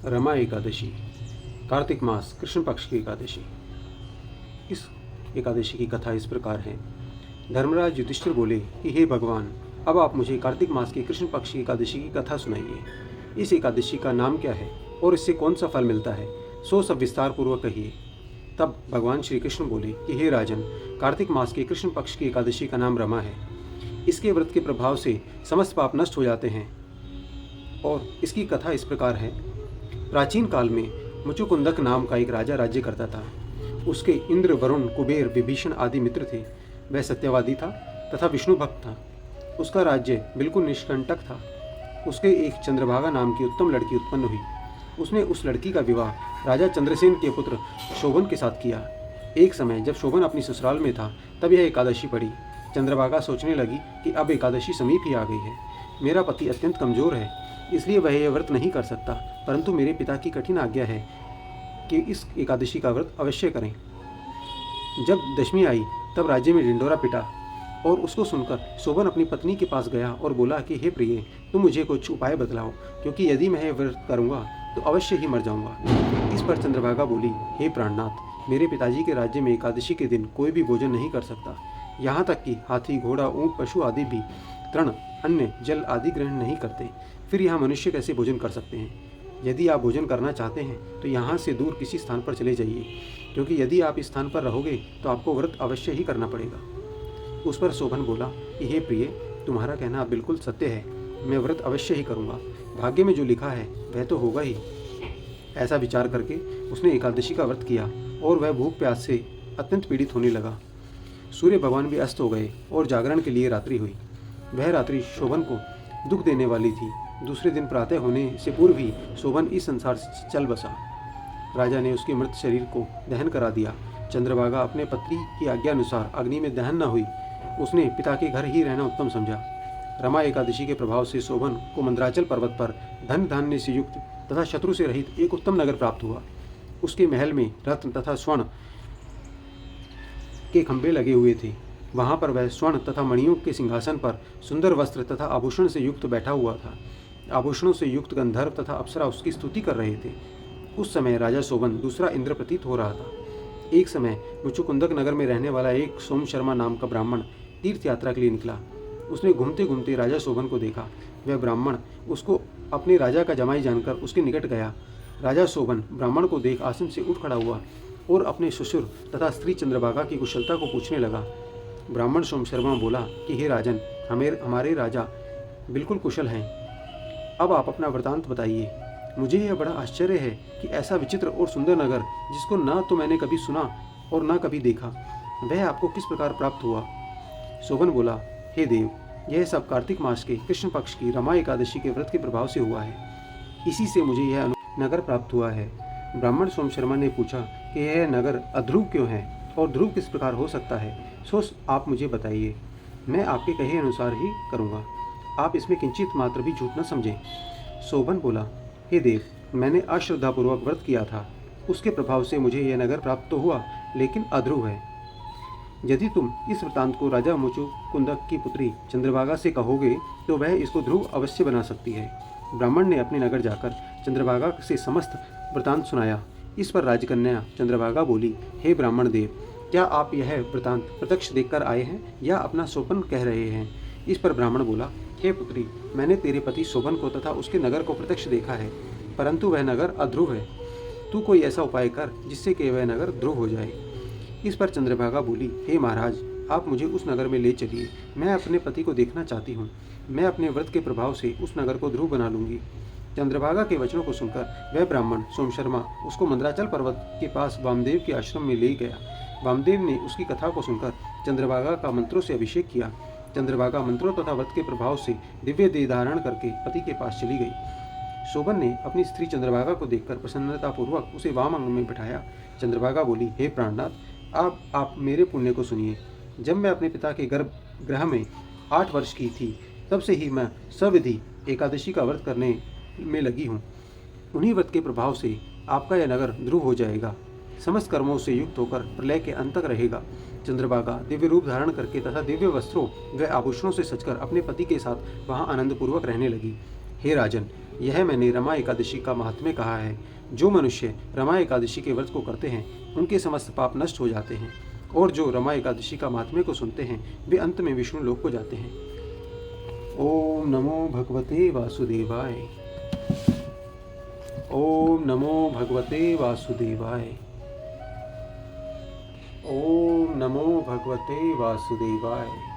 रमा एकादशी, कार्तिक मास कृष्ण पक्ष की एकादशी। इस एकादशी की कथा इस प्रकार है। धर्मराज युधिष्ठिर बोले कि हे भगवान, अब आप मुझे कार्तिक मास की कृष्ण पक्ष की एकादशी की कथा सुनाइए। इस एकादशी का नाम क्या है और इससे कौन सा फल मिलता है, सो सब विस्तार पूर्वक कहिए। तब भगवान श्री कृष्ण बोले कि हे राजन, कार्तिक मास के कृष्ण पक्ष की एकादशी का नाम रमा है। इसके व्रत के प्रभाव से समस्त पाप नष्ट हो जाते हैं। और इसकी कथा इस प्रकार है। प्राचीन काल में मुचुकुंदक नाम का एक राजा राज्य करता था। उसके इंद्र, वरुण, कुबेर, विभीषण आदि मित्र थे। वह सत्यवादी था तथा विष्णु भक्त था। उसका राज्य बिल्कुल निष्कंटक था। उसके एक चंद्रभागा नाम की उत्तम लड़की उत्पन्न हुई। उसने उस लड़की का विवाह राजा चंद्रसेन के पुत्र शोभन के साथ किया। एक समय जब शोभन अपनी ससुराल में था, तब यह एकादशी पड़ी। चंद्रभागा सोचने लगी कि अब एकादशी समीप ही आ गई है। मेरा पति अत्यंत कमजोर है, इसलिए वह यह व्रत नहीं कर सकता, परंतु मेरे पिता की कठिन आज्ञा है कि इस एकादशी का व्रत अवश्य करें। जब दशमी आई तब राज्य में ढिंढोरा पिटा और उसको सुनकर शोभन अपनी पत्नी के पास गया और बोला कि हे प्रिय, तुम मुझे कुछ उपाय बतलाओ, क्योंकि यदि मैं यह व्रत करूंगा तो अवश्य ही मर जाऊंगा। इस पर चंद्रभागा बोली, हे प्राणनाथ, मेरे पिताजी के राज्य में एकादशी के दिन कोई भी भोजन नहीं कर सकता। यहाँ तक कि हाथी, घोड़ा, ऊंट, पशु आदि भी तृण, अन्न, जल आदि ग्रहण नहीं करते। फिर यहाँ मनुष्य कैसे भोजन कर सकते हैं? यदि आप भोजन करना चाहते हैं तो यहाँ से दूर किसी स्थान पर चले जाइए, क्योंकि यदि आप इस स्थान पर रहोगे तो आपको व्रत अवश्य ही करना पड़ेगा। उस पर शोभन बोला कि हे प्रिय, तुम्हारा कहना बिल्कुल सत्य है, मैं व्रत अवश्य ही करूँगा। भाग्य में जो लिखा है वह तो होगा ही। ऐसा विचार करके उसने एकादशी का व्रत किया और वह भूख प्यास से अत्यंत पीड़ित होने लगा। सूर्य भगवान भी अस्त हो गए और जागरण के लिए रात्रि हुई। वह रात्रि शोभन को दुख देने वाली थी। दूसरे दिन प्रातः होने से पूर्व ही शोभन इस संसार से चल बसा। राजा ने उसके मृत शरीर को दहन करा दिया। चंद्रभागा अपने पति की आज्ञा अनुसार अग्नि में दहन न हुई। उसने पिता के घर ही रहना उत्तम समझा। रमा एकादशी के प्रभाव से शोभन को मंद्राचल पर्वत पर धन धान्य से युक्त तथा शत्रु से रहित एक उत्तम नगर प्राप्त हुआ। उसके महल में रत्न तथा स्वर्ण के खंभे लगे हुए थे। वहाँ पर वह स्वर्ण तथा मणियों के सिंहासन पर सुंदर वस्त्र तथा आभूषण से युक्त बैठा हुआ था। आभूषणों से युक्त गंधर्व तथा अप्सरा उसकी स्तुति कर रहे थे। उस समय राजा शोभन दूसरा इंद्र प्रतीत हो रहा था। एक समय मुचुकुंदक नगर में रहने वाला एक सोम शर्मा नाम का ब्राह्मण तीर्थ यात्रा के लिए निकला। उसने घूमते घूमते राजा शोभन को देखा। वह ब्राह्मण उसको अपने राजा का जमाई जानकर उसके निकट गया। राजा शोभन ब्राह्मण को देख आसन से उठ खड़ा हुआ और अपने ससुर तथा स्त्री चंद्रभागा की कुशलता को पूछने लगा। ब्राह्मण सोम शर्मा बोला कि हे राजन, हमारे राजा बिल्कुल कुशल हैं। अब आप अपना वृतांत बताइए। मुझे यह बड़ा आश्चर्य है कि ऐसा विचित्र और सुंदर नगर, जिसको न तो मैंने कभी सुना और न कभी देखा, वह आपको किस प्रकार प्राप्त हुआ? शोभन बोला, हे देव, यह सब कार्तिक मास के कृष्ण पक्ष की रमा एकादशी के व्रत के प्रभाव से हुआ है। इसी से मुझे यह नगर प्राप्त हुआ है। ब्राह्मण सोम शर्मा ने पूछा कि यह नगर अध्रुव क्यों है और ध्रुव किस प्रकार हो सकता है, सो आप मुझे बताइए। मैं आपके कहे अनुसार ही करूँगा। आप इसमें किंचित मात्र भी झूठ न समझें। शोभन बोला, हे देव, मैंने अश्रद्धापूर्वक व्रत किया था। उसके प्रभाव से मुझे यह नगर प्राप्त तो हुआ, लेकिन अध्रुव है। यदि तुम इस वृतांत को राजा मुचुकुंदक की पुत्री चंद्रभागा से कहोगे तो वह इसको ध्रुव अवश्य बना सकती है। ब्राह्मण ने अपने नगर जाकर चंद्रभागा से समस्त वृतांत सुनाया। इस पर राजकन्या चंद्रभागा बोली, हे ब्राह्मण देव, क्या आप यह वृतांत प्रत्यक्ष देखकर आए हैं या अपना स्वप्न कह रहे हैं? इस पर ब्राह्मण बोला, हे पुत्री, मैंने तेरे पति शोभन को तथा उसके नगर को प्रत्यक्ष देखा है, परंतु वह नगर अध्रुव है। तू कोई ऐसा उपाय कर जिससे कि वह नगर ध्रुव हो जाए। इस पर चंद्रभागा बोली, हे महाराज, आप मुझे उस नगर में ले चलिए। मैं अपने पति को देखना चाहती हूँ। मैं अपने व्रत के प्रभाव से उस नगर को ध्रुव बना लूंगी। चंद्रभागा के वचनों को सुनकर वह ब्राह्मण सोम शर्मा उसको मंद्राचल पर्वत के पास वामदेव के आश्रम में ले गया। वामदेव ने उसकी कथा को सुनकर चंद्रभागा का मंत्रों से अभिषेक किया। चंद्रभागा मंत्रों तथा व्रत के प्रभाव से दिव्य देह धारण करके पति के पास चली गई। शोभन ने अपनी स्त्री चंद्रभागा को देखकर प्रसन्नतापूर्वक उसे वाम अंग में बिठाया। चंद्रभागा बोली, हे प्राणनाथ, आप मेरे पुण्य को सुनिए। जब मैं अपने पिता के गर्भ में 8 वर्ष की थी, तब से ही मैं सविधि एकादशी का व्रत करने में लगी हूँ। उन्हीं व्रत के प्रभाव से आपका यह नगर ध्रुव हो जाएगा। समस्त कर्मों से युक्त होकर प्रलय के अंत तक रहेगा। चंद्रभागा दिव्य रूप धारण करके तथा दिव्य वस्त्रों व आभूषणों से सजकर अपने पति के साथ वहां आनंदपूर्वक रहने लगी। हे राजन, यह मैंने रमा एकादशी का महात्म्य कहा है। जो मनुष्य रमा एकादशी के व्रत को करते हैं उनके समस्त पाप नष्ट हो जाते हैं, और जो रमा एकादशी का महात्म्य को सुनते हैं वे अंत में विष्णु लोक को जाते हैं। ओम नमो भगवते वासुदेवाय। ओम नमो भगवते वासुदेवाय। ओम नमो भगवते वासुदेवाय।